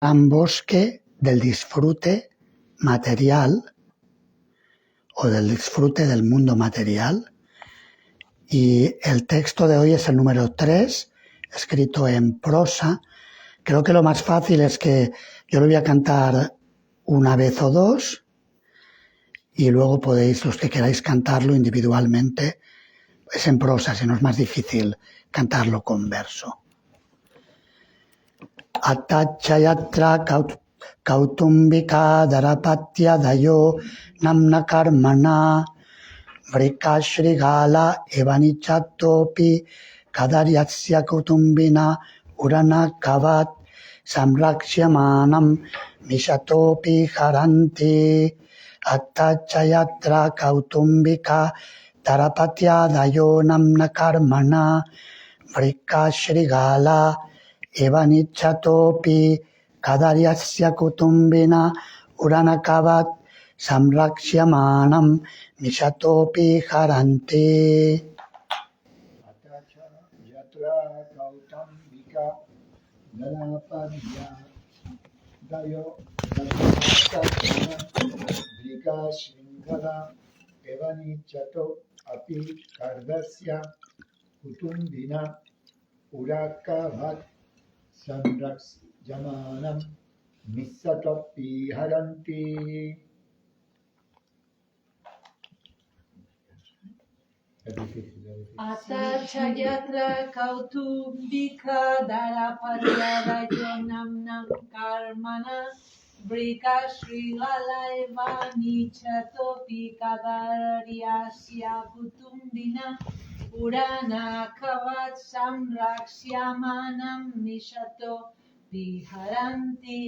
gran bosque del disfrute material o del disfrute del mundo material. Y el texto de hoy es el número 3, escrito en prosa. Creo que lo más fácil es que yo lo voy a cantar una vez o dos y luego podéis, los que queráis cantarlo individualmente, es en prosa, si no es más difícil cantarlo con verso. Atachayatra kautumbika darapatya dayo namna karmana vrikashrigala evanichatopi kadaryasya kutumbina urana kavat samraksyamanam mishatopi haranti. Atachayatra kautumbika darapatya dayo namna karmana vrikashrigala evanichatopi kadaryasya kutumbina uranakavat samraksyamanam mishatopi haranti. Atacha yatra kautambika dharapatya dayo vrika shringala evanichato api kardasya kutumbina urakavat samraksyamanam mishatopi haranti. Atachayatra kautumbika darapatya dayo namnam karmana vrikashrigala evanichatopi kadaryasya kutumbina urana kavat samraksyamanam mishatopi haranti.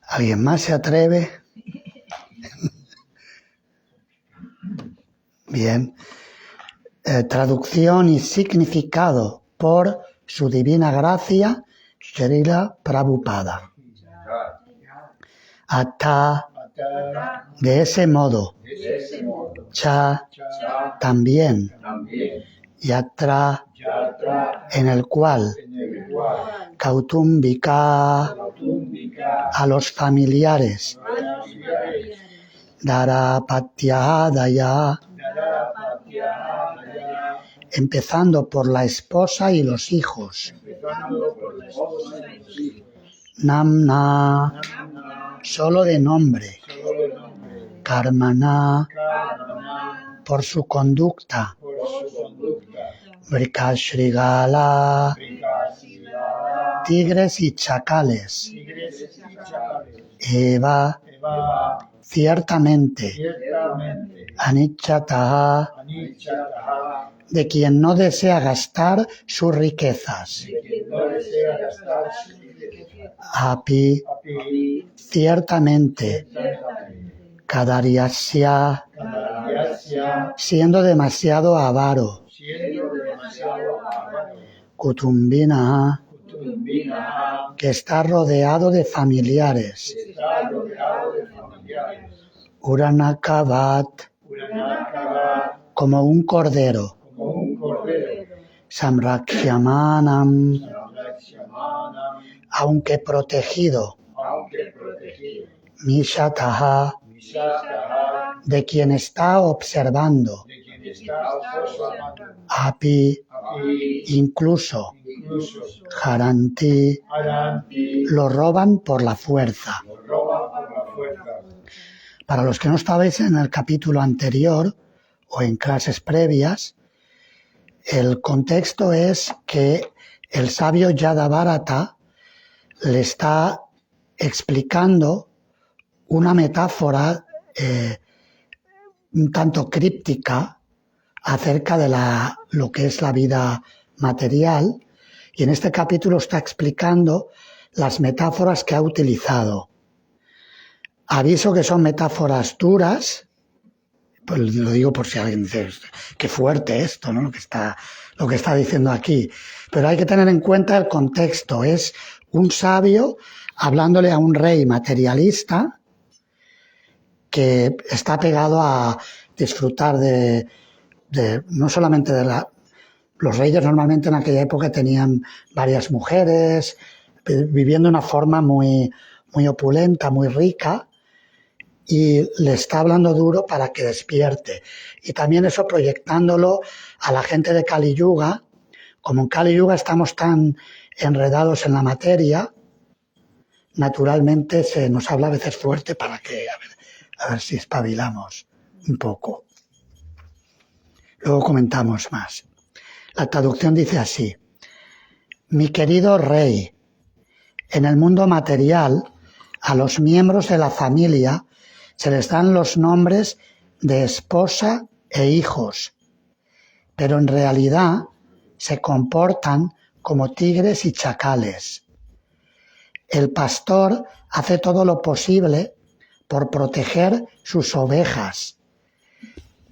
¿Alguien más se atreve? Bien. Traducción y significado por su divina gracia, Srila Prabhupada. Ata, de ese modo. Cha, también. Yatra, en el cual. Kautumbika, a los familiares. Darapatya daya, empezando por la esposa y los hijos. Namna, solo de nombre. Karmana, por su conducta. Vrikashrigala, tigres y chacales. Eva, ciertamente. Anichata, de quien no desea gastar sus riquezas. Api, ciertamente. Kadaryasya, siendo demasiado avaro. Kutumbina, que está rodeado de familiares. Uranakavat, como un cordero. Samraksyamanam, aunque protegido. Mishataha, de quien está observando. Api, incluso. Haranti, lo roban por la fuerza. Para los que no estabais en el capítulo anterior o en clases previas, el contexto es que el sabio Yadabharata le está explicando una metáfora un tanto críptica acerca de lo que es la vida material, y en este capítulo está explicando las metáforas que ha utilizado. Aviso que son metáforas duras, pues lo digo por si alguien dice, qué fuerte esto, ¿no? Lo que está diciendo aquí. Pero hay que tener en cuenta el contexto. Es un sabio hablándole a un rey materialista que está pegado a disfrutar de no solamente de los reyes normalmente en aquella época tenían varias mujeres, viviendo de una forma muy, muy opulenta, muy rica, y le está hablando duro para que despierte. Y también eso proyectándolo a la gente de Kali Yuga. Como en Kali Yuga estamos tan enredados en la materia, naturalmente se nos habla a veces fuerte para que, a ver si espabilamos un poco. Luego comentamos más. La traducción dice así: mi querido rey, en el mundo material, a los miembros de la familia se les dan los nombres de esposa e hijos, pero en realidad se comportan como tigres y chacales. El pastor hace todo lo posible por proteger sus ovejas,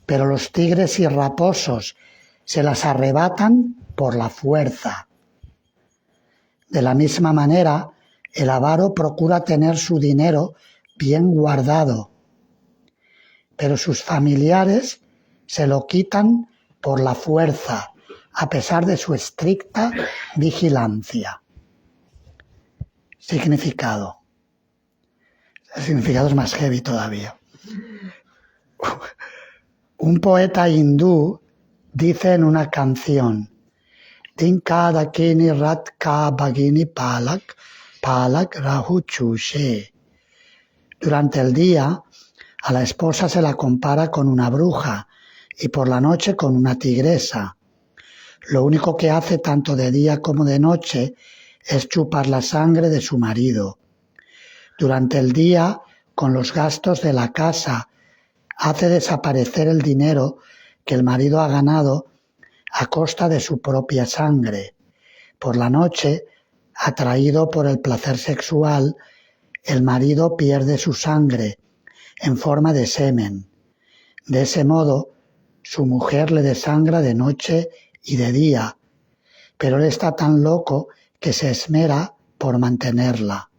pero los tigres y raposos se las arrebatan por la fuerza. De la misma manera, el avaro procura tener su dinero bien guardado, pero sus familiares se lo quitan por la fuerza, a pesar de su estricta vigilancia. Significado. El significado es más heavy todavía. Un poeta hindú dice en una canción: Dinka dakini ratka bagini palak, palak rahu chushe. Durante el día, a la esposa se la compara con una bruja y por la noche con una tigresa. Lo único que hace tanto de día como de noche es chupar la sangre de su marido. Durante el día, con los gastos de la casa, hace desaparecer el dinero que el marido ha ganado a costa de su propia sangre. Por la noche, atraído por el placer sexual, el marido pierde su sangre en forma de semen. De ese modo, su mujer le desangra de noche y de día, pero él está tan loco que se esmera por mantenerla.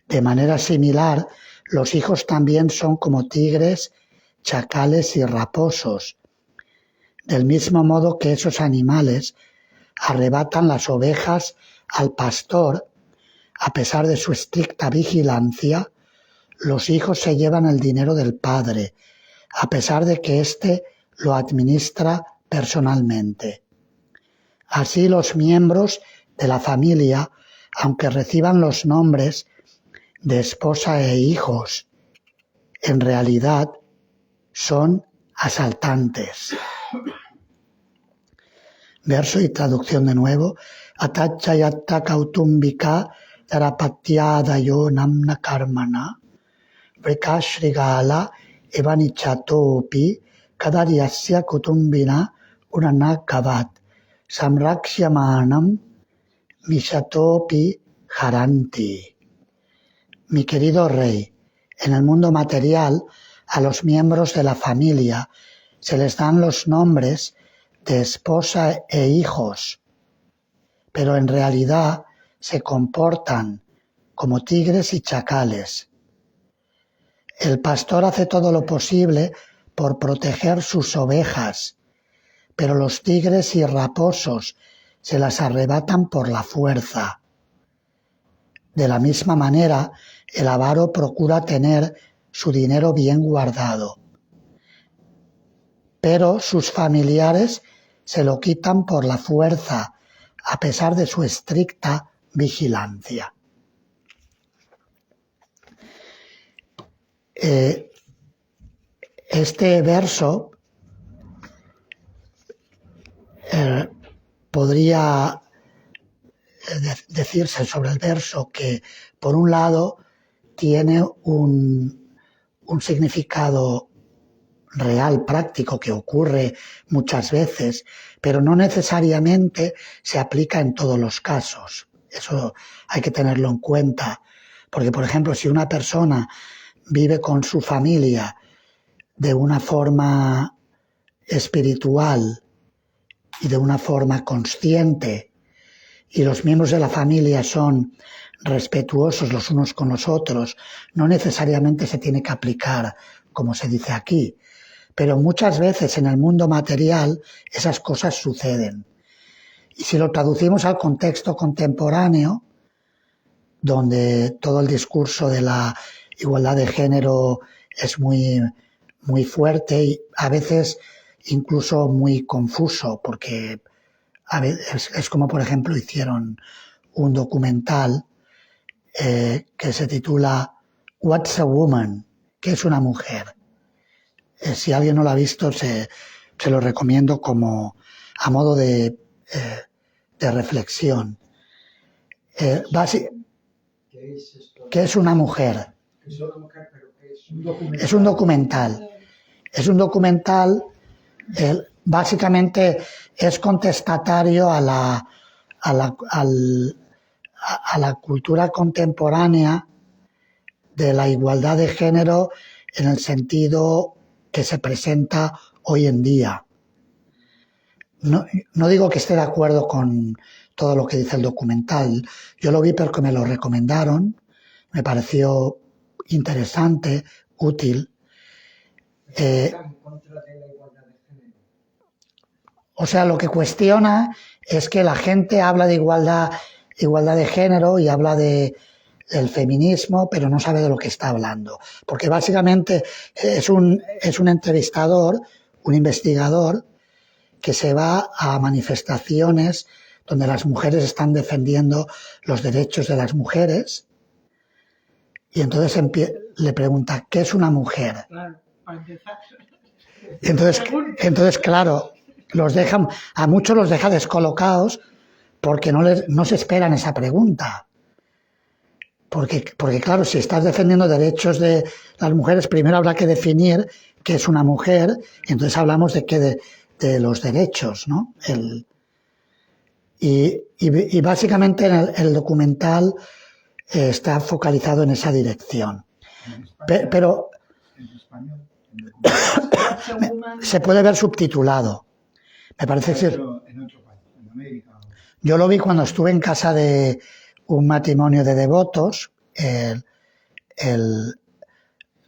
De manera similar, los hijos también son como tigres, chacales y raposos. Del mismo modo que esos animales arrebatan las ovejas al pastor, a pesar de su estricta vigilancia, los hijos se llevan el dinero del padre, a pesar de que éste lo administra personalmente. Así los miembros de la familia, aunque reciban los nombres de esposa e hijos, en realidad son asaltantes. Verso y traducción de nuevo. Atachayatta kautumbika tarapatyadayo namna karmana vrikashrigala evanichatopi kadaryasya kutumbina uranakavat samraksyamanam mishatopi haranti. Mi querido rey, en el mundo material, a los miembros de la familia se les dan los nombres de esposa e hijos, pero en realidad se comportan como tigres y chacales. El pastor hace todo lo posible por proteger sus ovejas, pero los tigres y raposos se las arrebatan por la fuerza. De la misma manera, el avaro procura tener su dinero bien guardado, pero sus familiares se lo quitan por la fuerza, a pesar de su estricta vigilancia. Este verso podría decirse sobre el verso que, por un lado, tiene un significado real, práctico, que ocurre muchas veces, pero no necesariamente se aplica en todos los casos. Eso hay que tenerlo en cuenta, porque, por ejemplo, si una persona vive con su familia de una forma espiritual y de una forma consciente, y los miembros de la familia son respetuosos los unos con los otros, no necesariamente se tiene que aplicar como se dice aquí, pero muchas veces en el mundo material esas cosas suceden. Y si lo traducimos al contexto contemporáneo, donde todo el discurso de la igualdad de género es muy, muy fuerte y a veces incluso muy confuso, porque a veces es como, por ejemplo, hicieron un documental que se titula What's a Woman? ¿Qué es una mujer? Si alguien no lo ha visto, se lo recomiendo como a modo de reflexión. ¿Qué es una mujer? Es un documental. Es un documental, básicamente es contestatario a la cultura contemporánea de la igualdad de género en el sentido que se presenta hoy en día. No digo que esté de acuerdo con todo lo que dice el documental. Yo lo vi porque me lo recomendaron, me pareció interesante, útil. O sea, lo que cuestiona es que la gente habla de igualdad de género y habla del feminismo, pero no sabe de lo que está hablando. Porque básicamente es un entrevistador, un investigador, que se va a manifestaciones donde las mujeres están defendiendo los derechos de las mujeres y entonces le pregunta, ¿qué es una mujer? Claro, para empezar. Entonces claro, a muchos los deja descolocados porque no se esperan esa pregunta. Porque claro, si estás defendiendo derechos de las mujeres, primero habrá que definir qué es una mujer, y entonces hablamos de los derechos, ¿no? Y básicamente el documental está focalizado en esa dirección. Pero se puede ver subtitulado. Me parece que en otro país, en América. Yo lo vi cuando estuve en casa de un matrimonio de devotos.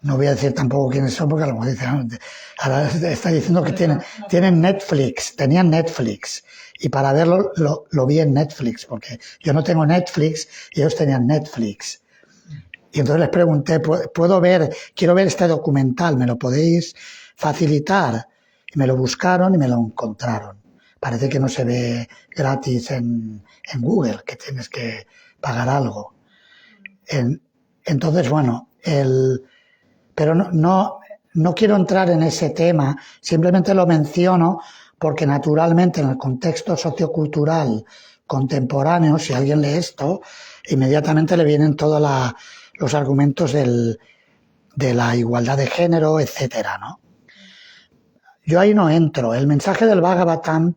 No voy a decir tampoco quiénes son porque a lo mejor dicen, ahora está diciendo que tienen Netflix, tenían Netflix. Y para verlo lo vi en Netflix, porque yo no tengo Netflix y ellos tenían Netflix. Y entonces les pregunté, quiero ver este documental, ¿me lo podéis facilitar? Y me lo buscaron y me lo encontraron. Parece que no se ve gratis en Google, que tienes que pagar algo. Entonces, bueno, pero no quiero entrar en ese tema, simplemente lo menciono porque naturalmente en el contexto sociocultural contemporáneo, si alguien lee esto, inmediatamente le vienen todos los argumentos de la igualdad de género, etcétera, ¿no? Yo ahí no entro. El mensaje del Bhagavatam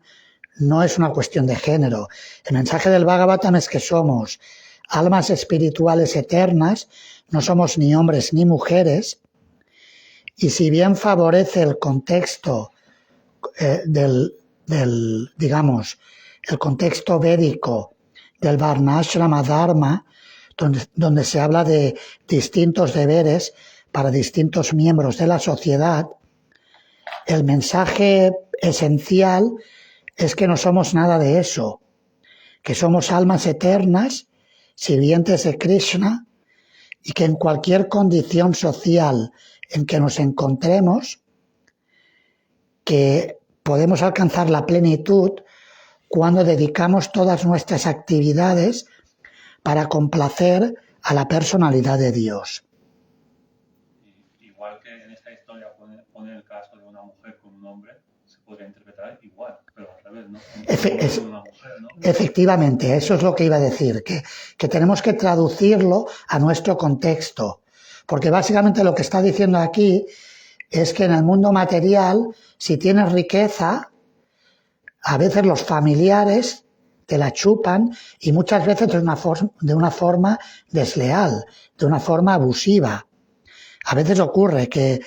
no es una cuestión de género. El mensaje del Bhagavatam es que somos almas espirituales eternas, no somos ni hombres ni mujeres, y si bien favorece el contexto digamos, el contexto védico del Varnashrama Dharma, donde se habla de distintos deberes para distintos miembros de la sociedad, el mensaje esencial es que no somos nada de eso, que somos almas eternas, sirvientes de Krishna, y que en cualquier condición social en que nos encontremos, que podemos alcanzar la plenitud cuando dedicamos todas nuestras actividades para complacer a la personalidad de Dios. Igual que en esta historia pone el caso de una mujer con un hombre, se podría interpretar igual, pero al revés, ¿no? Una mujer, ¿no? Efectivamente, eso es lo que iba a decir, que tenemos que traducirlo a nuestro contexto, porque básicamente lo que está diciendo aquí es que en el mundo material, si tienes riqueza, a veces los familiares te la chupan y muchas veces de una forma desleal, de una forma abusiva. A veces ocurre que,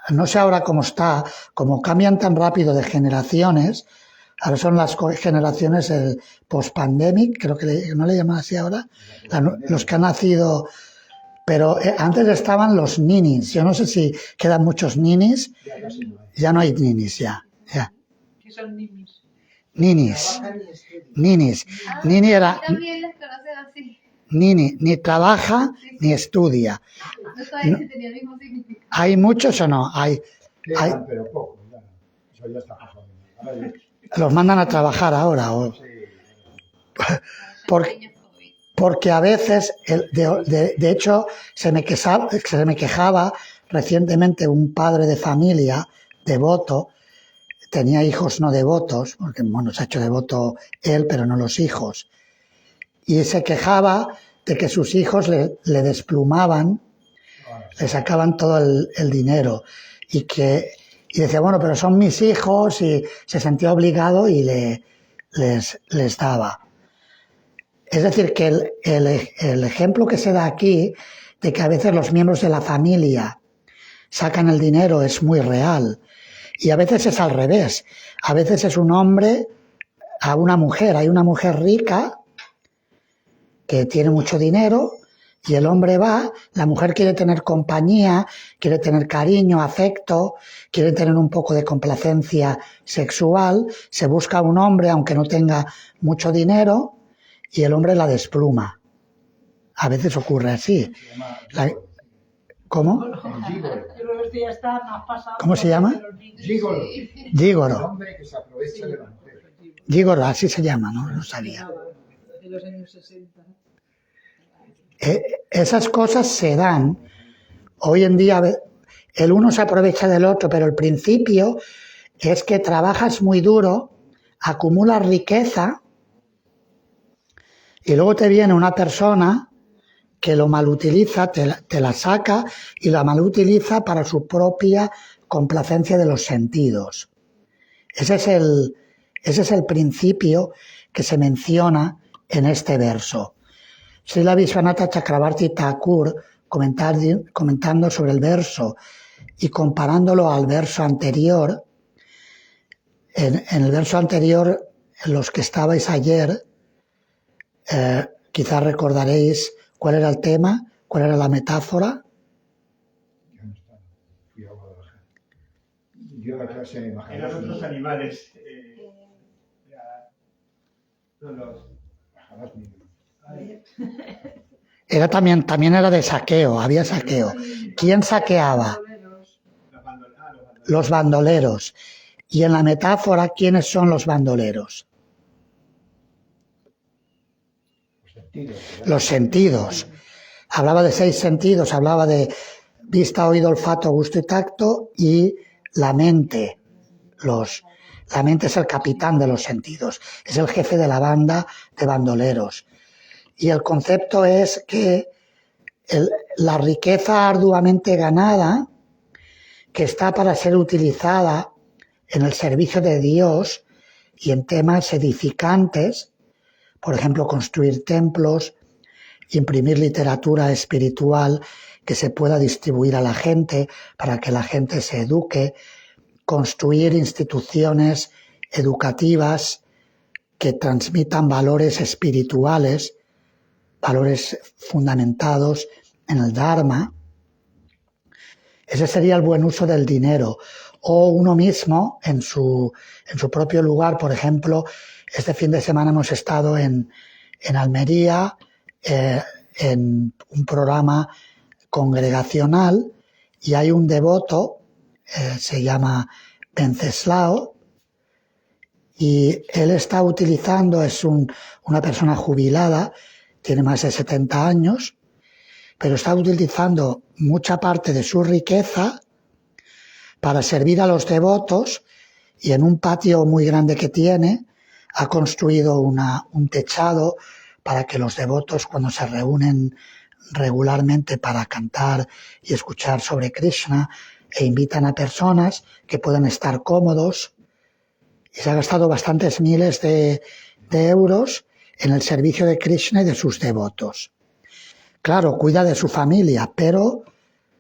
no sé ahora cómo está, como cambian tan rápido de generaciones, ahora son las generaciones del post-pandemic, creo que no le llaman así ahora, los que han nacido, pero antes estaban los ninis. Yo no sé si quedan muchos ninis, ya no hay ninis, ya. ¿Qué son ninis? Ninis. Nini era... También les conocen así. Ni trabaja ni estudia. No sabía que tenía el mismo significado. ¿Hay muchos o no? Hay, Quedan, pero poco, ya. Eso ya está pasando. Ahora ya- los mandan a trabajar ahora. sí, Porque, porque a veces, de hecho, se me quejaba recientemente un padre de familia devoto, tenía hijos no devotos, porque bueno, se ha hecho devoto él, pero no los hijos, y se quejaba de que sus hijos le desplumaban, le sacaban todo el dinero, y decía, bueno, pero son mis hijos, y se sentía obligado y les daba. Es decir, que el ejemplo que se da aquí de que a veces los miembros de la familia sacan el dinero es muy real. Y a veces es al revés. A veces es un hombre a una mujer. Hay una mujer rica que tiene mucho dinero y el hombre va, la mujer quiere tener compañía, quiere tener cariño, afecto, quiere tener un poco de complacencia sexual, se busca un hombre aunque no tenga mucho dinero y el hombre la despluma. A veces ocurre así. se llama La- ¿Cómo? el gigolo. Pero este ya está más pasado. ¿Cómo se llama? Gigolo. El Gigolo. hombre que se aprovecha de la mujer. Gigolo, así se llama, ¿no? No sabía. De los años 60. Esas cosas se dan. Hoy en día el uno se aprovecha del otro, pero el principio es que trabajas muy duro, acumulas riqueza y luego te viene una persona que lo malutiliza, te la saca y la malutiliza para su propia complacencia de los sentidos. Ese es el principio que se menciona en este verso. Srila Vishwanatha Chakravarti Thakur, comentando sobre el verso y comparándolo al verso anterior, en el verso anterior, los que estabais ayer, quizás recordaréis cuál era el tema, cuál era la metáfora. Ya no está. Fui a Guadalajara. Dio la clase de Eran Maharaj. otros animales. Los Maharaj ni- Era también era de saqueo, había saqueo. ¿Quién saqueaba? Los bandoleros. Y en la metáfora, ¿quiénes son los bandoleros? Los sentidos. ¿verdad? Los sentidos. Hablaba de 6 sentidos, hablaba de vista, oído, olfato, gusto y tacto, y la mente. La mente es el capitán de los sentidos, es el jefe de la banda de bandoleros. Y el concepto es que la riqueza arduamente ganada, que está para ser utilizada en el servicio de Dios y en temas edificantes, por ejemplo, construir templos, imprimir literatura espiritual que se pueda distribuir a la gente para que la gente se eduque, construir instituciones educativas que transmitan valores espirituales, valores fundamentados en el Dharma. Ese sería el buen uso del dinero. O uno mismo, en su propio lugar. Por ejemplo, este fin de semana hemos estado en Almería, en un programa congregacional, y hay un devoto, se llama Venceslao, y él está utilizando, es una persona jubilada, tiene más de 70 años, pero está utilizando mucha parte de su riqueza para servir a los devotos, y en un patio muy grande que tiene ha construido un techado para que los devotos, cuando se reúnen regularmente para cantar y escuchar sobre Krishna, e invitan a personas que puedan estar cómodos, y se ha gastado bastantes miles de euros en el servicio de Krishna y de sus devotos. Claro, cuida de su familia, pero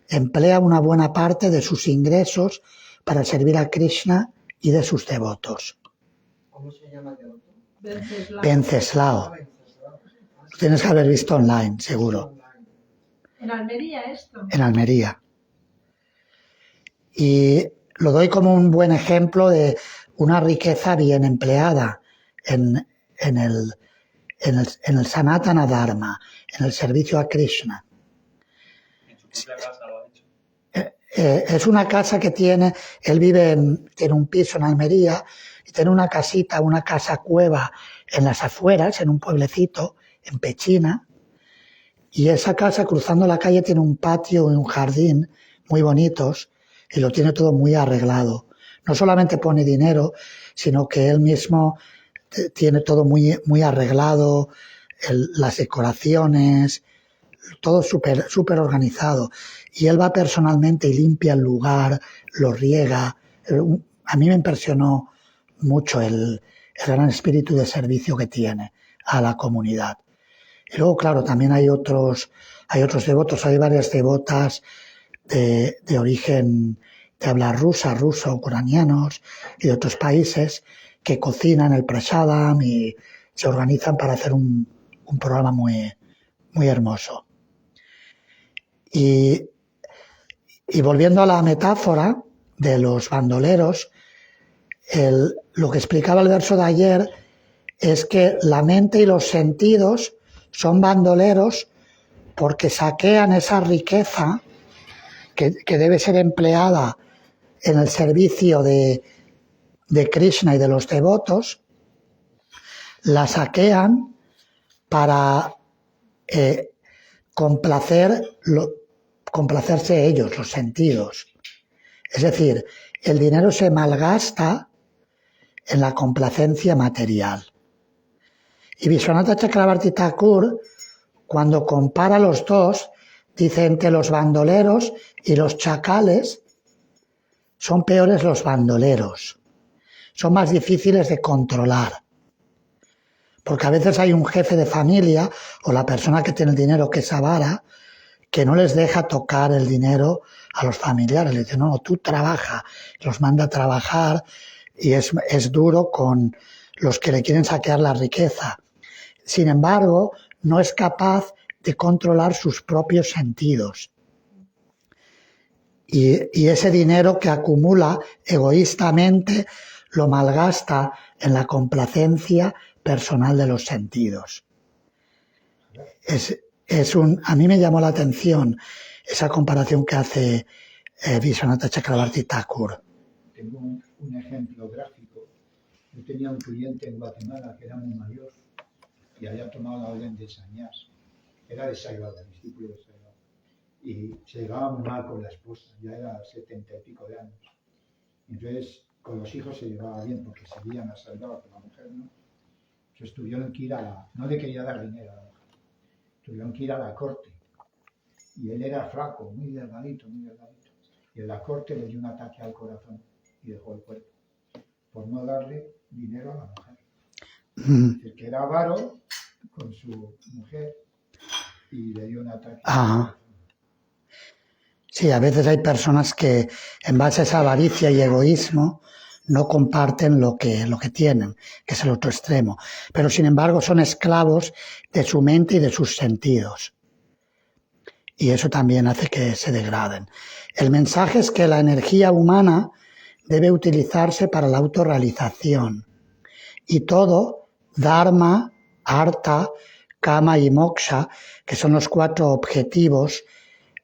emplea una buena parte de sus ingresos para servir a Krishna y de sus devotos. ¿Cómo se llama el otro? Venceslao. Lo tienes que haber visto online, seguro. En Almería esto. En Almería. Y lo doy como un buen ejemplo de una riqueza bien empleada en en el Sanatana Dharma, en el servicio a Krishna. En su propia casa lo ha dicho. Es una casa que tiene un piso en Almería y tiene una casita, una casa cueva en las afueras, en un pueblecito, en Pechina, y esa casa cruzando la calle tiene un patio y un jardín muy bonitos y lo tiene todo muy arreglado. No solamente pone dinero, sino que él mismo tiene todo muy, muy arreglado, las decoraciones, todo súper organizado. Y él va personalmente y limpia el lugar, lo riega. A mí me impresionó mucho el gran espíritu de servicio que tiene a la comunidad. Y luego, claro, también hay otros devotos, hay varias devotas de origen de habla rusa, ucranianos y de otros países que cocinan el prasadam y se organizan para hacer un programa muy, muy hermoso. Y volviendo a la metáfora de los bandoleros, lo que explicaba el verso de ayer es que la mente y los sentidos son bandoleros porque saquean esa riqueza que debe ser empleada en el servicio de Krishna y de los devotos, la saquean para complacerse ellos, los sentidos. Es decir, el dinero se malgasta en la complacencia material. Y Vishwanatha Chakravarti Thakur, cuando compara los dos, dice entre los bandoleros y los chacales, son peores los bandoleros. Son más difíciles de controlar. Porque a veces hay un jefe de familia o la persona que tiene el dinero que es avara, que no les deja tocar el dinero a los familiares. Le dice, no, tú trabaja. Los manda a trabajar y es duro con los que le quieren saquear la riqueza. Sin embargo, no es capaz de controlar sus propios sentidos. Y ese dinero que acumula egoístamente lo malgasta en la complacencia personal de los sentidos. A mí me llamó la atención esa comparación que hace Vishwanatha Chakravarti Thakur. Tengo un ejemplo gráfico. Yo tenía un cliente en Guatemala que era muy mayor y había tomado la orden de sannyas. Era de Sagrada, discípulo de Sagrada. Y se llevaba muy mal con la esposa, ya era 70 y pico de años. Entonces, con los hijos se llevaba bien porque seguían a Sagrada, pero la mujer no. Entonces tuvieron que ir no le quería dar dinero a la mujer, tuvieron que ir a la corte. Y él era flaco, muy delgadito, muy delgadito. Y en la corte le dio un ataque al corazón y dejó el cuerpo, por no darle dinero a la mujer. El que era avaro con su mujer y le dio un ataque. Ajá. Sí, a veces hay personas que en base a esa avaricia y egoísmo no comparten lo que tienen, que es el otro extremo. Pero sin embargo son esclavos de su mente y de sus sentidos. Y eso también hace que se degraden. El mensaje es que la energía humana debe utilizarse para la autorrealización. Y todo, dharma, artha, kama y moksha, que son los 4 objetivos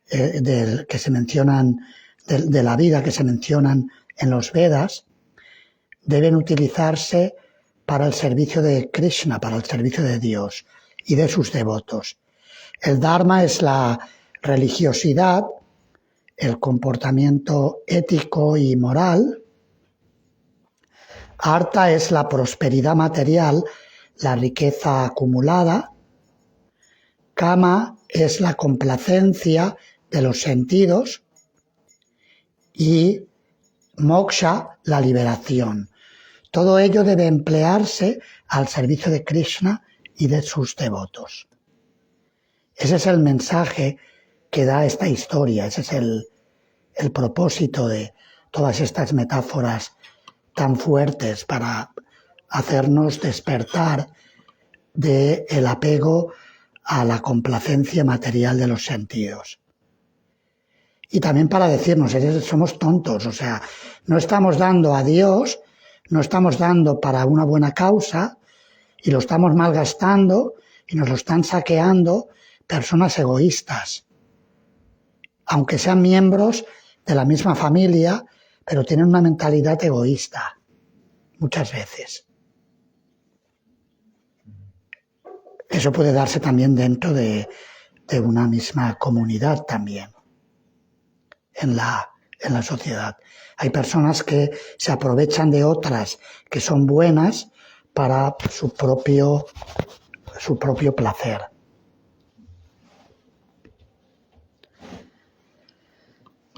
que se mencionan de la vida, que se mencionan en los Vedas, deben utilizarse para el servicio de Krishna, para el servicio de Dios y de sus devotos. El dharma es la religiosidad, el comportamiento ético y moral. Artha es la prosperidad material, la riqueza acumulada. Kama es la complacencia de los sentidos. Y moksha, la liberación. Todo ello debe emplearse al servicio de Krishna y de sus devotos. Ese es el mensaje que da esta historia, ese es el propósito de todas estas metáforas tan fuertes para hacernos despertar del apego a la complacencia material de los sentidos. Y también para decirnos, somos tontos, o sea, no estamos dando a Dios, no estamos dando para una buena causa, y lo estamos malgastando y nos lo están saqueando personas egoístas, aunque sean miembros de la misma familia, pero tienen una mentalidad egoísta, muchas veces. Eso puede darse también dentro de una misma comunidad también, en la sociedad. Hay personas que se aprovechan de otras que son buenas para su propio placer.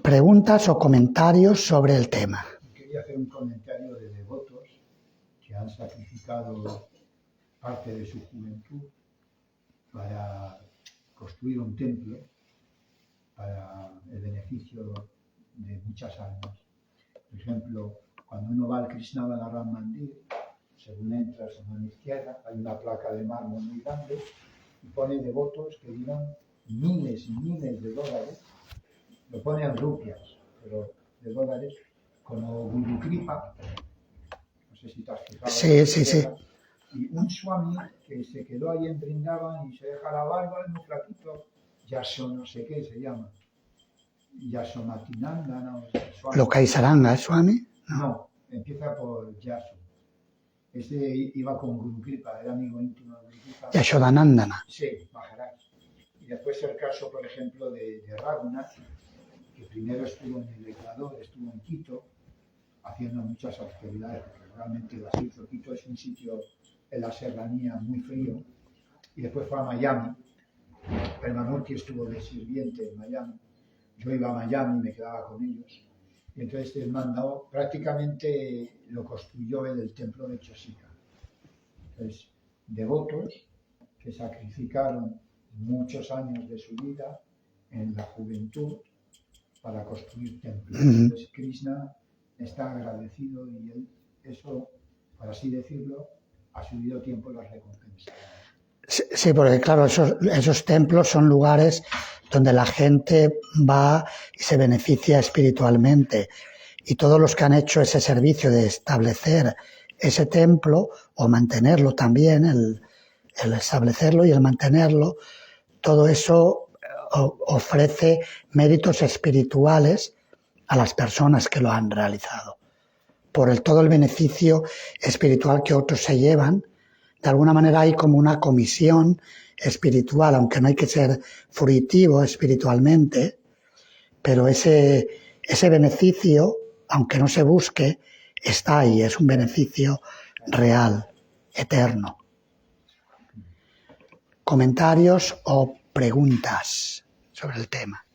Preguntas o comentarios sobre el tema. Quería hacer un comentario de devotos que han sacrificado parte de su juventud para construir un templo para el beneficio de muchas almas. Por ejemplo, cuando uno va al Krishna Balaram Mandir, según entras a mano izquierda, hay una placa de mármol muy grande y pone devotos que dieron miles y miles de dólares, lo pone en rupias, pero de dólares, como Guru Kripa, no sé si te has fijado. Sí. Y un swami que se quedó ahí en Brindavan y se deja la barba, es muy flaquito, Yaso no sé qué se llama, Yasomatinanda, no, Swami. ¿Lokaisaranga, Swami? No, empieza por Yaso. Ese iba con Guru Kripa, era amigo íntimo de Guru Kripa. Yashodanandana. Sí, Maharaj. Y después el caso, por ejemplo, de Raghunath, que primero estuvo en el Ecuador, estuvo en Quito, haciendo muchas actividades, porque realmente las hizo. Quito es un sitio en la serranía muy frío, y después fue a Miami. Permanente estuvo de sirviente en Miami. Yo iba a Miami y me quedaba con ellos. Y entonces el mandado prácticamente lo construyó él, el templo de Chosica. Entonces, devotos que sacrificaron muchos años de su vida en la juventud para construir templos. Entonces Krishna está agradecido y él, eso, por así decirlo, a su debido tiempo las recompensa. Sí, porque claro, esos templos son lugares donde la gente va y se beneficia espiritualmente. Y todos los que han hecho ese servicio de establecer ese templo o mantenerlo también, el establecerlo y el mantenerlo, todo eso ofrece méritos espirituales a las personas que lo han realizado. Por todo el beneficio espiritual que otros se llevan, de alguna manera hay como una comisión espiritual, aunque no hay que ser fruitivo espiritualmente, pero ese beneficio, aunque no se busque, está ahí, es un beneficio real, eterno. ¿Comentarios o preguntas sobre el tema?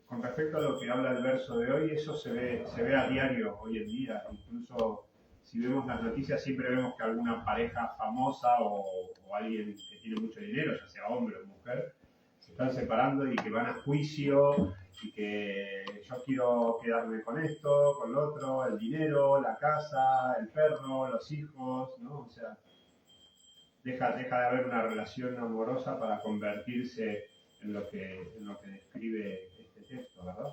Con respecto a lo que habla el verso de hoy, eso se ve a diario hoy en día. Incluso si vemos las noticias, siempre vemos que alguna pareja famosa o alguien que tiene mucho dinero, ya sea hombre o mujer, se están separando y que van a juicio y que yo quiero quedarme con esto, con lo otro, el dinero, la casa, el perro, los hijos, ¿no? O sea, deja de haber una relación amorosa para convertirse en lo que describe este texto, ¿verdad?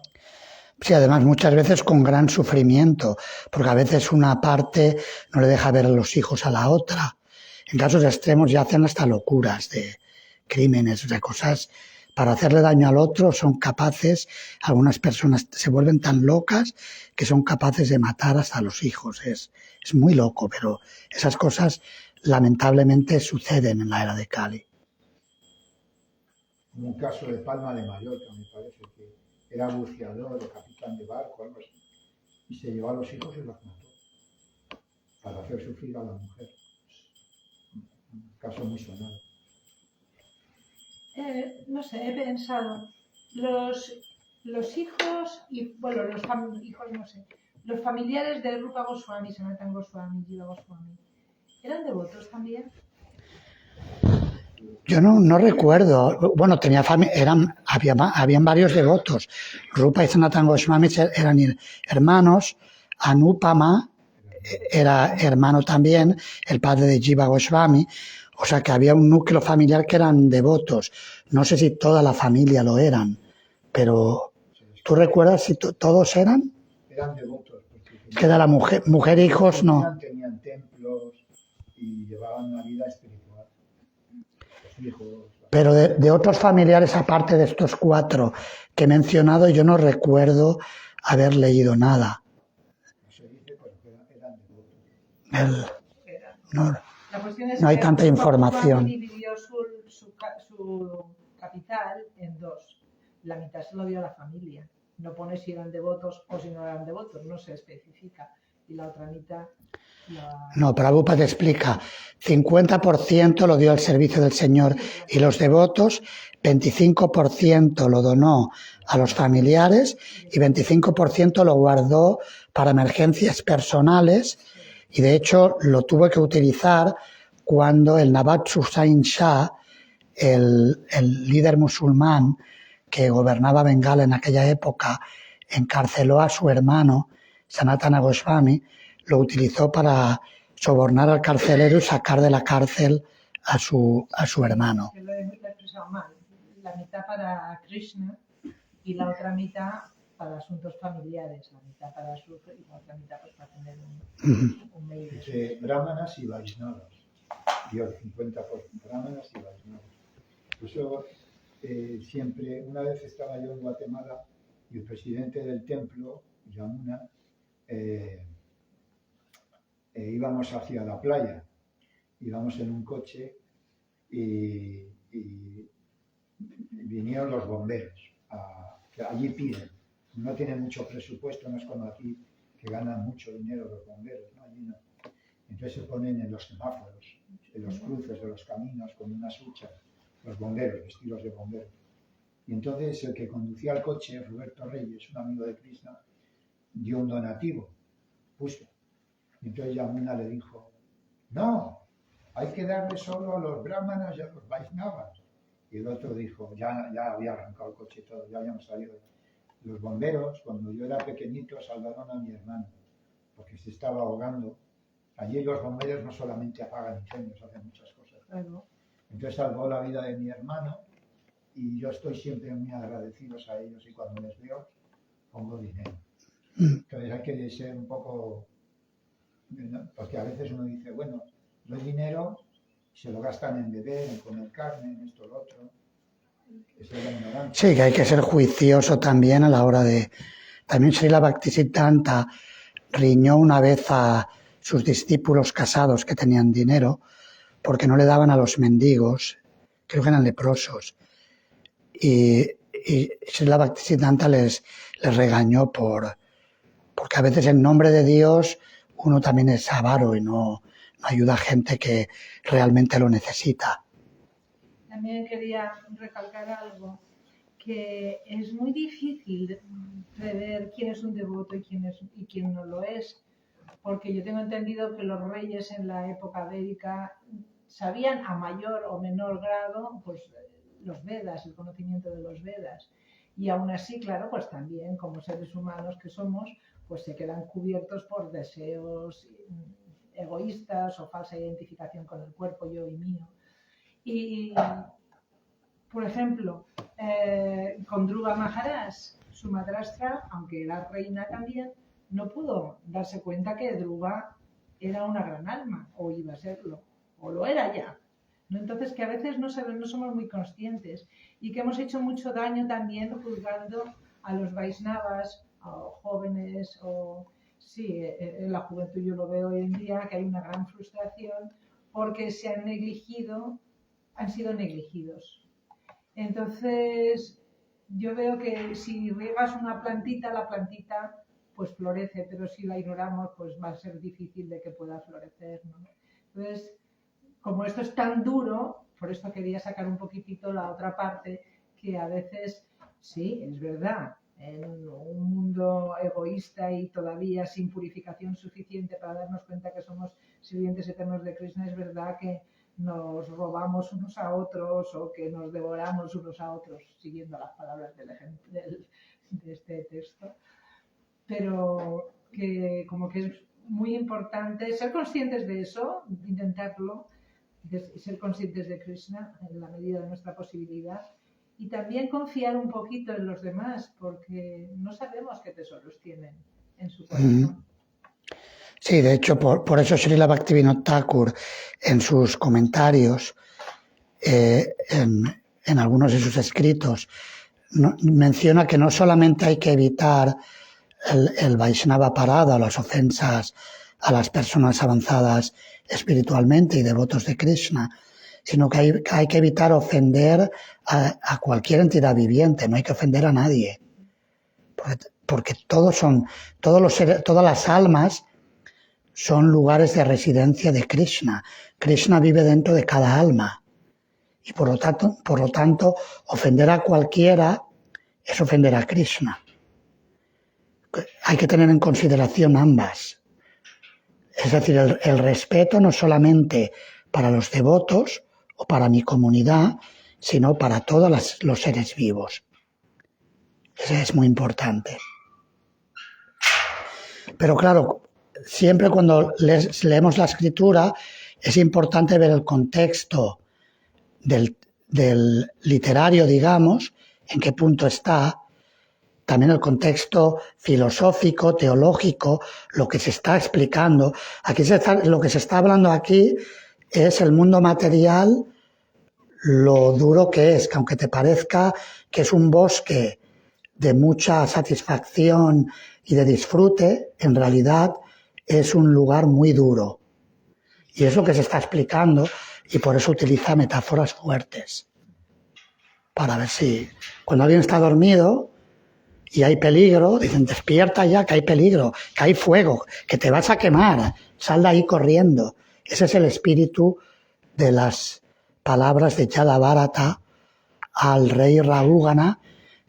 Sí, además muchas veces con gran sufrimiento, porque a veces una parte no le deja ver a los hijos a la otra. En casos extremos ya hacen hasta locuras de crímenes, de cosas para hacerle daño al otro. Son capaces, algunas personas se vuelven tan locas que son capaces de matar hasta a los hijos. Es muy loco, pero esas cosas lamentablemente suceden en la era de Kali. Un caso de Palma de Mallorca, me parece que era buceador o capitán de barco, algo así, y se llevó a los hijos y los mató para hacer sufrir a la mujer. Un caso muy sonado. No sé, he pensado, los hijos y, bueno, hijos no sé, los familiares de Rupa Goswami, Sanatana Goswami, Jiva Goswami, ¿eran devotos también? Yo no recuerdo. Bueno, habían varios devotos. Rupa y Sanatana Goswami eran hermanos. Anupama era hermano también, el padre de Jiva Goswami. O sea que había un núcleo familiar que eran devotos. No sé si toda la familia lo eran, pero ¿tú recuerdas si todos eran? Eran devotos, porque Que de la mujer e hijos no. Tenían templos y llevaban una vida espiritual. Los hijos. Pero de otros familiares, aparte de estos 4 que he mencionado, yo no recuerdo haber leído nada. No se dice porque eran devotos. La cuestión es No hay que tanta información. dividió su capital en 2. La mitad se lo dio a la familia. No pone si eran devotos o si no eran devotos, no se especifica. Y la otra mitad... No, Prabhupada explica, 50% lo dio al servicio del Señor y los devotos, 25% lo donó a los familiares y 25% lo guardó para emergencias personales, y de hecho lo tuvo que utilizar cuando el Nawab Hussain Shah, el líder musulmán que gobernaba Bengala en aquella época, encarceló a su hermano Sanatana Goswami, lo utilizó para sobornar al carcelero y sacar de la cárcel a su hermano. Lo he expresado mal. La mitad para Krishna y la otra mitad para asuntos familiares. La mitad para su y la otra mitad pues, para tener un medio. Entre brahmanas y vaishnavas. Dio el 50% brahmanas y vaishnavas. Por eso siempre, una vez estaba yo en Guatemala y el presidente del templo, Yamuna, íbamos hacia la playa, íbamos en un coche y vinieron los bomberos. Que allí piden, no tienen mucho presupuesto, no es como aquí que ganan mucho dinero los bomberos, ¿no? Allí no. Entonces se ponen en los semáforos, en los cruces de los caminos con unas huchas, los bomberos, vestidos de bomberos. Y entonces el que conducía el coche, Roberto Reyes, un amigo de Krishna, dio un donativo, puso. Y entonces Yamuna le dijo, no, hay que darle solo a los brahmanas y a los vaishnavas. Y el otro dijo, ya había arrancado el coche y todo, ya habíamos salido. Los bomberos, cuando yo era pequeñito, salvaron a mi hermano, porque se estaba ahogando. Allí los bomberos no solamente apagan incendios, hacen muchas cosas. Claro. Entonces salvó la vida de mi hermano y yo estoy siempre muy agradecidos a ellos y cuando les veo pongo dinero. Entonces hay que ser un poco, porque a veces uno dice, bueno, doy dinero, se lo gastan en beber, en comer carne, en esto, lo otro. Esa es la ignorancia. Sí, que hay que ser juicioso también a la hora de... También Srila Bhaktisiddhanta riñó una vez a sus discípulos casados que tenían dinero porque no le daban a los mendigos, creo que eran leprosos. Y Srila Bhaktisiddhanta les regañó porque a veces en nombre de Dios uno también es avaro y no ayuda a gente que realmente lo necesita. También quería recalcar algo, que es muy difícil prever quién es un devoto y quién no lo es, porque yo tengo entendido que los reyes en la época védica sabían a mayor o menor grado pues, los Vedas, el conocimiento de los Vedas, y aún así, claro, pues también como seres humanos que somos, pues se quedan cubiertos por deseos egoístas o falsa identificación con el cuerpo, yo y mío. Y, por ejemplo, con Dhruva Maharaj, su madrastra, aunque era reina también, no pudo darse cuenta que Dhruva era una gran alma, o iba a serlo, o lo era ya. ¿No? Entonces, que a veces no somos muy conscientes y que hemos hecho mucho daño también juzgando a los Vaishnavas, a jóvenes, o sí, en la juventud yo lo veo hoy en día, que hay una gran frustración porque se han sido negligidos. Entonces, yo veo que si riegas una plantita, la plantita pues florece, pero si la ignoramos, pues va a ser difícil de que pueda florecer, ¿no? Entonces, como esto es tan duro, por esto quería sacar un poquitito la otra parte, que a veces, sí, es verdad, en un mundo egoísta y todavía sin purificación suficiente para darnos cuenta que somos sirvientes eternos de Krishna, es verdad que nos robamos unos a otros o que nos devoramos unos a otros, siguiendo las palabras de este texto, pero que como que es muy importante ser conscientes de eso, intentarlo, de ser conscientes de Krishna en la medida de nuestra posibilidad y también confiar un poquito en los demás porque no sabemos qué tesoros tienen en su corazón. Sí, de hecho, por eso Srila Bhaktivinoda Thakur en sus comentarios, en algunos de sus escritos, menciona que no solamente hay que evitar el Vaishnava parada, las ofensas a las personas avanzadas espiritualmente y devotos de Krishna, sino que hay que evitar ofender a cualquier entidad viviente, no hay que ofender a nadie, porque todas las almas son lugares de residencia de Krishna. Krishna vive dentro de cada alma y por lo tanto ofender a cualquiera es ofender a Krishna. Hay que tener en consideración ambas. Es decir, el respeto no solamente para los devotos o para mi comunidad, sino para todos los seres vivos. Eso es muy importante. Pero claro, siempre cuando leemos la escritura es importante ver el contexto del literario, digamos, en qué punto está, también el contexto filosófico, teológico, lo que se está explicando. Lo que se está hablando aquí es el mundo material, lo duro que es, que aunque te parezca que es un bosque de mucha satisfacción y de disfrute, en realidad es un lugar muy duro. Y es lo que se está explicando y por eso utiliza metáforas fuertes. Para ver si cuando alguien está dormido y hay peligro, dicen despierta ya que hay peligro, que hay fuego, que te vas a quemar, sal de ahí corriendo. Ese es el espíritu de las palabras de Yadabharata al rey Rahugana,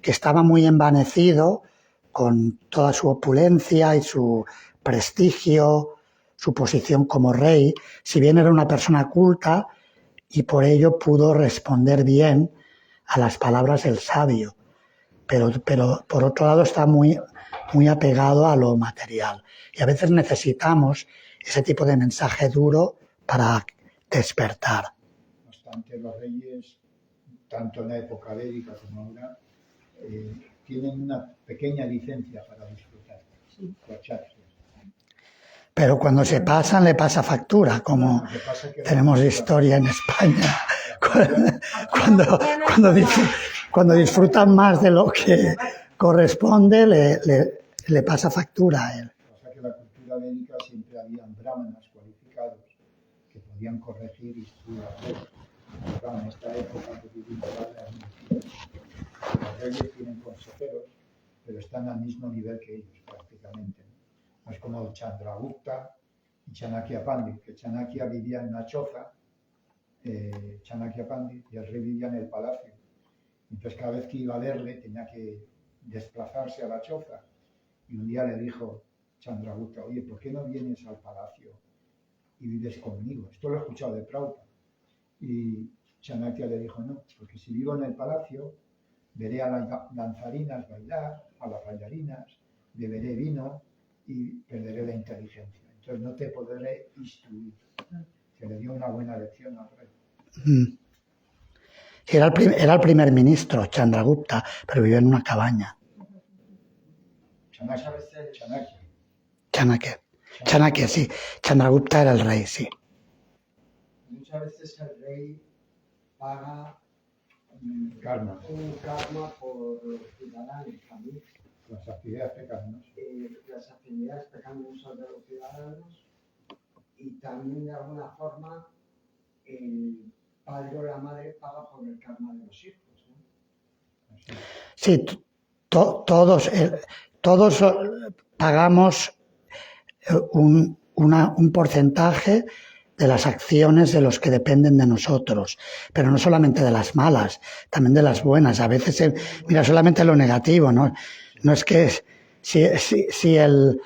que estaba muy envanecido con toda su opulencia y su prestigio, su posición como rey, si bien era una persona culta y por ello pudo responder bien a las palabras del sabio, pero por otro lado está muy apegado a lo material y a veces necesitamos ese tipo de mensaje duro para despertar. No obstante, los reyes, tanto en la época védica como ahora, tienen una pequeña licencia para disfrutar, cocharse. Pero cuando se pasan, le pasa factura, como tenemos historia en España. Cuando disfrutan más de lo que corresponde, le pasa factura a él. Pasa que en la cultura védica siempre habían brahmanas cualificados que podían corregir y instruir a todos. Claro, en esta época que vivimos ahora es muy difícil. Los reyes tienen consejeros, pero están al mismo nivel que ellos prácticamente. No es como Chandragupta y Chanakya Pandit, que Chanakya vivía en una choza, Chanakya Pandit, y el rey vivía en el palacio. Entonces cada vez que iba a verle tenía que desplazarse a la choza. Y un día le dijo Chandragupta, oye, ¿por qué no vienes al palacio y vives conmigo? Esto lo he escuchado de Prabhupada. Y Chanakya le dijo, no, porque si vivo en el palacio, veré a las danzarinas bailar, a las bailarinas, beberé vino y perderé la inteligencia. Entonces no te podré instruir. Que le dio una buena lección al rey. Era el primer ministro, Chandragupta, pero vivía en una cabaña. Chanakya, sí. Chandragupta era el rey, sí. Muchas veces el rey paga un karma por los ciudadanos también. Las actividades pecaminosas. Las actividades pecaminosas de los ciudadanos y también de alguna forma el padre o la madre paga por el karma de los hijos, ¿no? Sí, todos pagamos un porcentaje de las acciones de los que dependen de nosotros, pero no solamente de las malas, también de las buenas. A veces, mira, solamente lo negativo, ¿no? No es que si el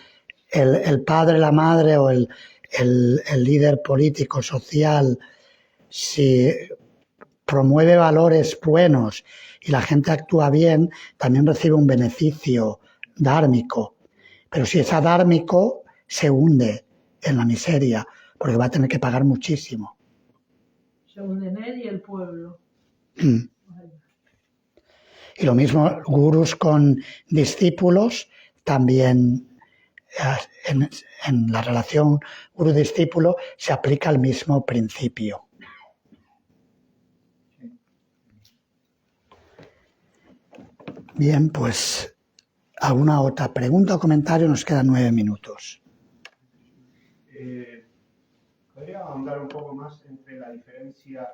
padre, la madre o el líder político, social, si promueve valores buenos y la gente actúa bien, también recibe un beneficio dármico. Pero si es adármico, se hunde en la miseria, porque va a tener que pagar muchísimo. Se hunde en él y el pueblo. Y lo mismo, gurús con discípulos también en la relación gurú-discípulo se aplica el mismo principio. Bien, pues ¿alguna otra pregunta o comentario? Nos quedan 9 minutos. ¿Podría ahondar un poco más entre la diferencia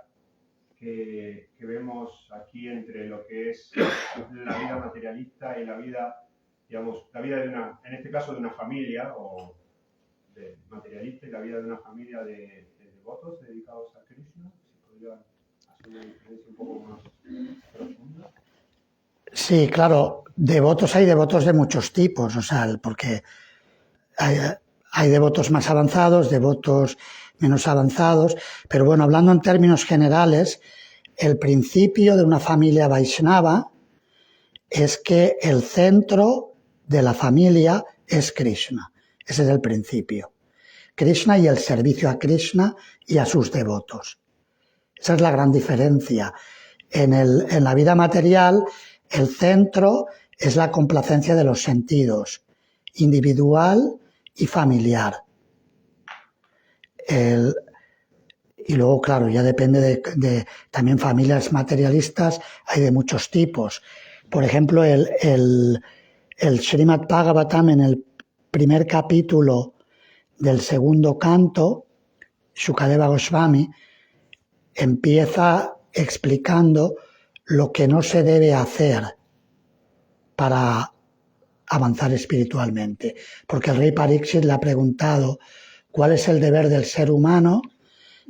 que vemos aquí entre lo que es la vida materialista y la vida, digamos, la vida de una, en este caso de una familia o de materialista y la vida de una familia de devotos dedicados a Krishna? ¿Se podría hacer una diferencia un poco más profunda? Sí, claro, hay devotos de muchos tipos, o sea, porque hay devotos más avanzados, devotos menos avanzados, pero bueno, hablando en términos generales, el principio de una familia Vaishnava es que el centro de la familia es Krishna. Ese es el principio. Krishna y el servicio a Krishna y a sus devotos. Esa es la gran diferencia. En la vida material, el centro es la complacencia de los sentidos, individual y familiar. Y luego, claro, ya depende de también familias materialistas, hay de muchos tipos. Por ejemplo, el Srimad Bhagavatam, en el primer capítulo del segundo canto, Shukadeva Goswami empieza explicando lo que no se debe hacer para avanzar espiritualmente. Porque el rey Pariksit le ha preguntado cuál es el deber del ser humano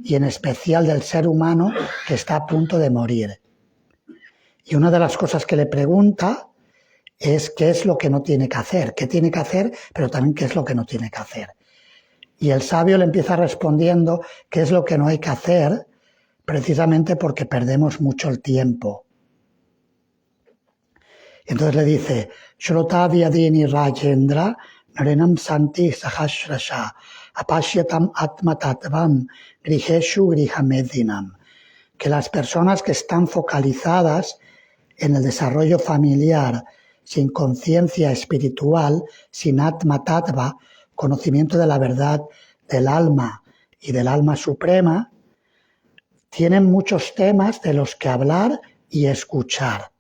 y en especial del ser humano que está a punto de morir. Y una de las cosas que le pregunta es qué es lo que no tiene que hacer, qué tiene que hacer, pero también qué es lo que no tiene que hacer. Y el sabio le empieza respondiendo qué es lo que no hay que hacer, precisamente porque perdemos mucho el tiempo. Entonces le dice, Shrotavyadini Rajendra Narenam Santi Sahasrasha Apashyatam Atmatatvam Grijeshu Grihamedinam, que las personas que están focalizadas en el desarrollo familiar, sin conciencia espiritual, sin Atma Tattva, conocimiento de la verdad del alma y del alma suprema, tienen muchos temas de los que hablar y escuchar.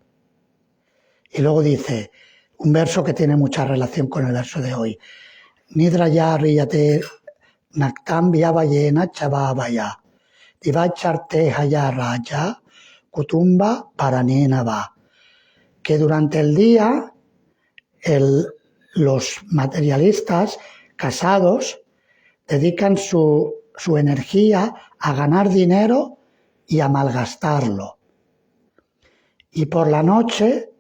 Y luego dice, un verso que tiene mucha relación con el verso de hoy, Nidraya riyate naktam vyavayena chavavaya divacharte haya raya kutumba paranena va, que durante el día los materialistas casados dedican su energía a ganar dinero y a malgastarlo. Y por la noche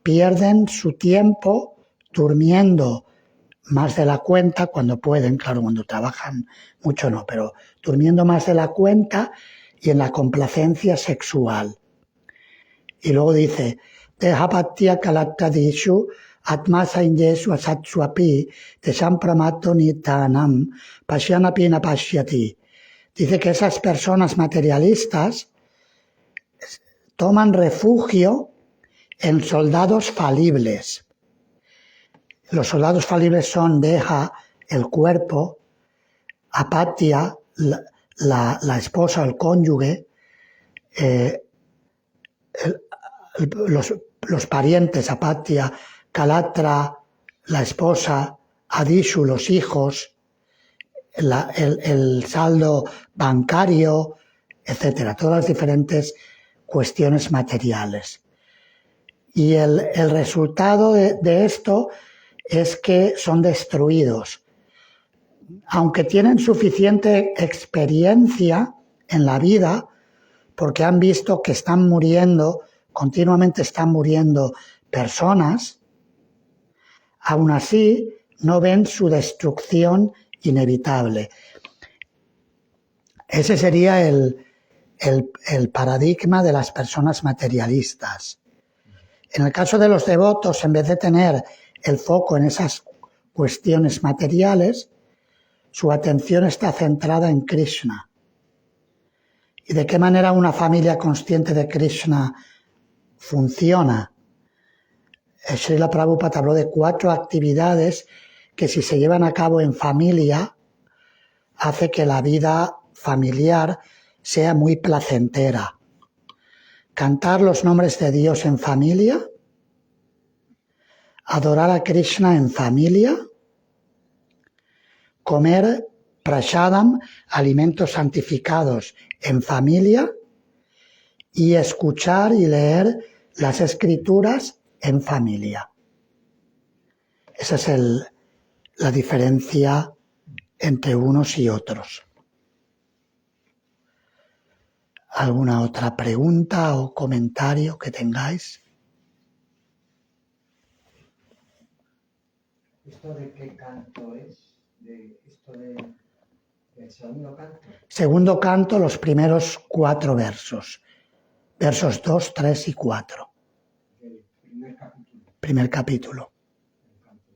pierden su tiempo durmiendo más de la cuenta cuando pueden, claro, cuando trabajan mucho no, pero durmiendo más de la cuenta y en la complacencia sexual. Y luego dice, Dehapatya kalattadishu atmasainyesu asatsuapi tesampramato nitanam pasyanapina pasyati. Dice que esas personas materialistas toman refugio en soldados falibles. Los soldados falibles son Deha, el cuerpo, Apatya, la esposa o el cónyuge, los parientes, Apatya, Kalatra, la esposa, Adishu, los hijos, el saldo bancario, etcétera, todas las diferentes cuestiones materiales. Y el resultado de esto es que son destruidos. Aunque tienen suficiente experiencia en la vida, porque han visto que están muriendo, continuamente están muriendo personas, aún así no ven su destrucción inevitable. Ese sería el paradigma de las personas materialistas. En el caso de los devotos, en vez de tener el foco en esas cuestiones materiales, su atención está centrada en Krishna. ¿Y de qué manera una familia consciente de Krishna funciona? Srila Prabhupada habló de 4 actividades que si se llevan a cabo en familia, hace que la vida familiar sea muy placentera. Cantar los nombres de Dios en familia, adorar a Krishna en familia, comer prasadam, alimentos santificados en familia, y escuchar y leer las escrituras en familia. Esa es la diferencia entre unos y otros. ¿Alguna otra pregunta o comentario que tengáis? ¿Esto de qué canto es? ¿Del segundo canto? Segundo canto, los primeros 4 versos. Versos 2, 3 y 4. Del primer capítulo. Primer capítulo. El canto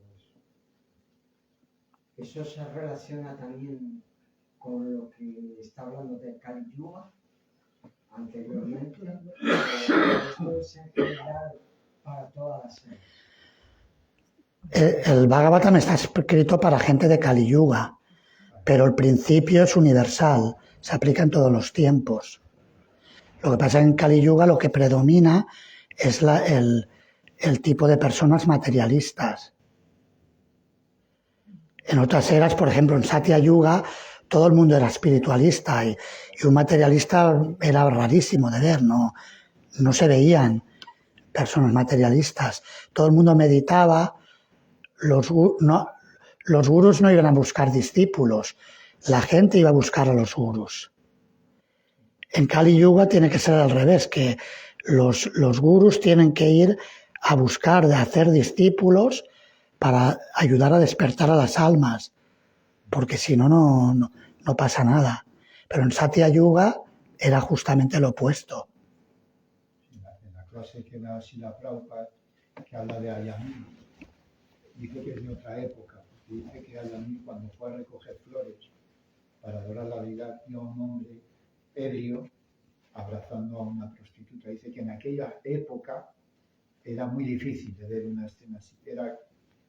2. Eso se relaciona también con lo que está hablando de Kali Yuga anteriormente. Esto es en general para todas las series. El Bhagavatam está escrito para gente de Kali Yuga, pero el principio es universal, se aplica en todos los tiempos. Lo que pasa en Kali Yuga, lo que predomina es el tipo de personas materialistas. En otras eras, por ejemplo, en Satya Yuga, todo el mundo era espiritualista y un materialista era rarísimo de ver, no se veían personas materialistas. Todo el mundo meditaba, los gurús no iban a buscar discípulos, la gente iba a buscar a los gurús. En Kali Yuga tiene que ser al revés, que los gurús tienen que ir a buscar, de hacer discípulos para ayudar a despertar a las almas, porque si no, no pasa nada. Pero en Satya Yuga era justamente lo opuesto. En la clase que da Srila Prabhupada, que habla de Ayamí, dice que es de otra época, porque dice que Ayamí, cuando fue a recoger flores para adorar la deidad, vio a un hombre ebrio abrazando a una prostituta. Dice que en aquella época era muy difícil de ver una escena así, era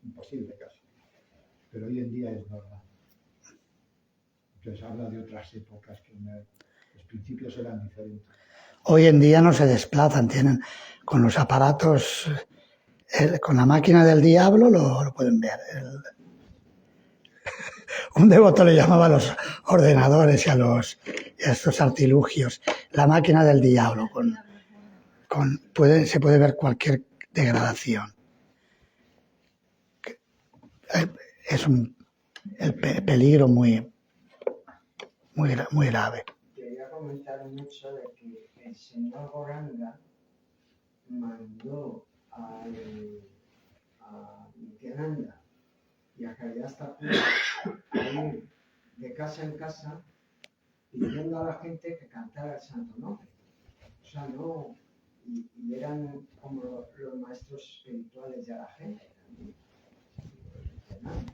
imposible casi, pero hoy en día es normal. Entonces habla de otras épocas que los principios eran diferentes. Hoy en día no se desplazan, tienen con los aparatos, con la máquina del diablo lo pueden ver. Un devoto le llamaba a los ordenadores y a estos artilugios la máquina del diablo. Se puede ver cualquier degradación. Es el peligro muy grave. Quería comentar un hecho de que el señor Goranga mandó a Nityananda y a Haridas Thakur a ir de casa en casa pidiendo a la gente que cantara el santo nombre. O sea, no, y eran como los maestros espirituales de la gente también.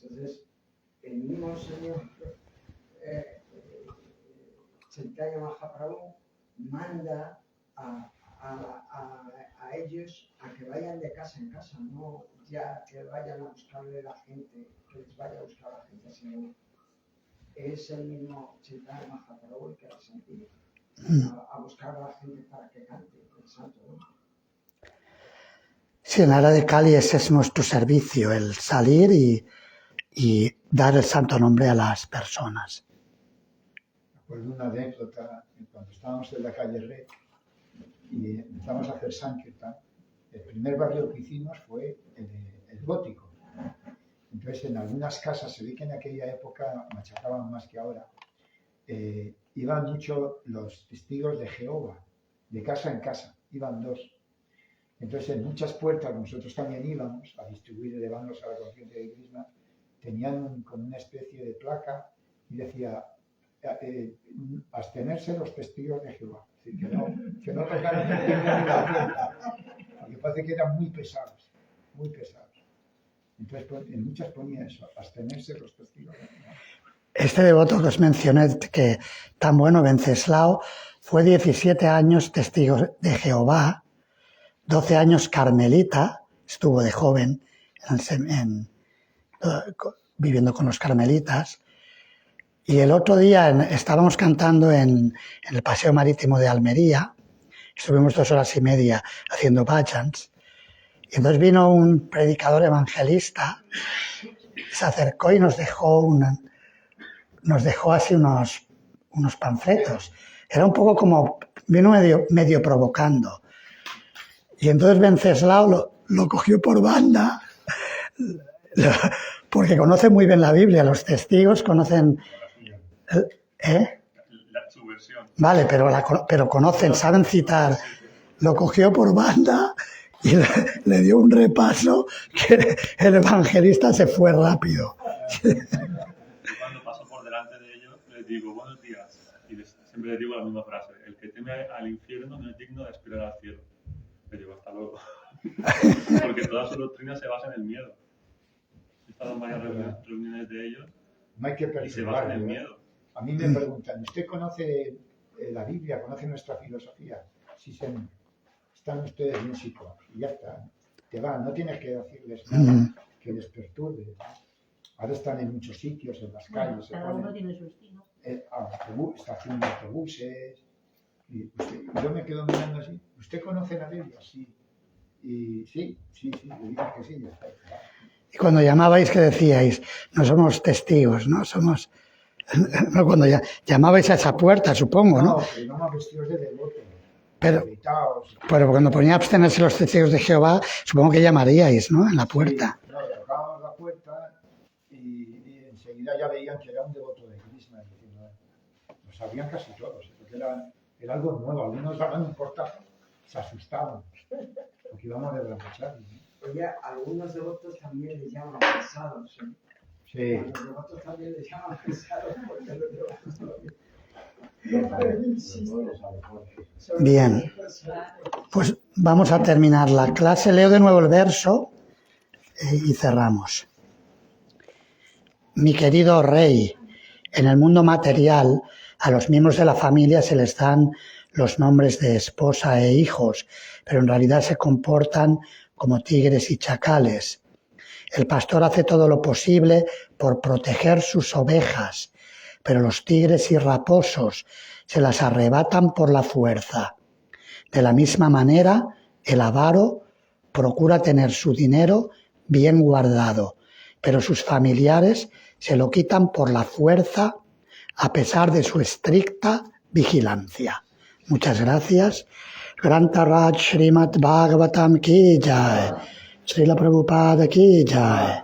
Entonces, el mismo señor Chaitanya Mahaprabhu manda a ellos a que vayan de casa en casa, no ya que vayan a buscarle la gente, que les vaya a buscar la gente, sino es el mismo Chaitanya Mahaprabhu el que les envía a buscar a la gente para que cante el santo, ¿no? Sí, en la era de Kali ese es nuestro servicio, el salir y dar el santo nombre a las personas. Me acuerdo una anécdota, cuando estábamos en la calle Rey y empezamos a hacer Sankirtan, el primer barrio que hicimos fue el gótico. Entonces, en algunas casas, se ve que en aquella época machacaban más que ahora, iban mucho los testigos de Jehová, de casa en casa, iban 2. Entonces, en muchas puertas, nosotros también íbamos a distribuir, llevándonos a la conciencia de Krishna, tenían como una especie de placa y decía, abstenerse los testigos de Jehová. Es decir, que no tocaran el tiempo ni la puerta, porque parece que eran muy pesados, muy pesados. Entonces, en muchas ponía eso, abstenerse los testigos de Jehová. Este devoto que os mencioné, que tan bueno, Venceslao, fue 17 años testigo de Jehová, 12 años carmelita, estuvo de joven, viviendo con los carmelitas. Y el otro día estábamos cantando en el Paseo Marítimo de Almería, estuvimos 2 horas y media haciendo bhajans, y entonces vino un predicador evangelista, se acercó y nos dejó así unos panfletos. Era un poco como, vino medio provocando. Y entonces Venceslao lo cogió por banda, porque conoce muy bien la Biblia, los testigos conocen... Su versión. Vale, pero conocen, saben citar. Lo cogió por banda y le dio un repaso que el evangelista se fue rápido. Cuando paso por delante de ellos, les digo buenos días. Y siempre les digo la misma frase: el que teme al infierno no es digno de aspirar al cielo. Les digo hasta luego. Porque toda su doctrina se basa en el miedo. He estado en varias reuniones de ellos No hay que y se basa en el perturbarlo. miedo. A mí me preguntan, ¿usted conoce la Biblia, conoce nuestra filosofía? Sí, señor. Están ustedes bien situados y ya está. Te van, no tienes que decirles nada que les perturbe. Ahora están en muchos sitios, en las calles. Cada uno tiene su estilo. Estación de autobuses. Y yo me quedo mirando así. ¿Usted conoce la Biblia? Sí. Y sí, le digo que sí. Ya está. Y cuando llamabais, ¿qué decíais? No somos testigos, ¿no? Somos... No, cuando llamabais a esa puerta, supongo, ¿no? No, pero no más vestidos de devotos. Pero Gritaos. cuando ponía abstenerse los testigos de Jehová, supongo que llamaríais, ¿no? En la puerta. Sí, no, tocábamos la puerta y enseguida ya veían que era un devoto de Krishna. Lo sabían casi todos, porque era algo nuevo. Algunos daban un portazo, se asustaban, porque íbamos a desbrachar. Oye, algunos devotos también les llaman pesados, ¿eh? Sí. A los devotos también les llaman pesados porque los devotos también. Bien, pues vamos a terminar la clase. Leo de nuevo el verso y cerramos. Mi querido rey, en el mundo material a los miembros de la familia se les dan los nombres de esposa e hijos, pero en realidad se comportan como tigres y chacales. El pastor hace todo lo posible por proteger sus ovejas, pero los tigres y raposos se las arrebatan por la fuerza. De la misma manera, el avaro procura tener su dinero bien guardado, pero sus familiares se lo quitan por la fuerza a pesar de su estricta vigilancia. Muchas gracias. Granta Raj Srimad Bhagavatam Ki Jai. Srila Prabhupada Ki Jai.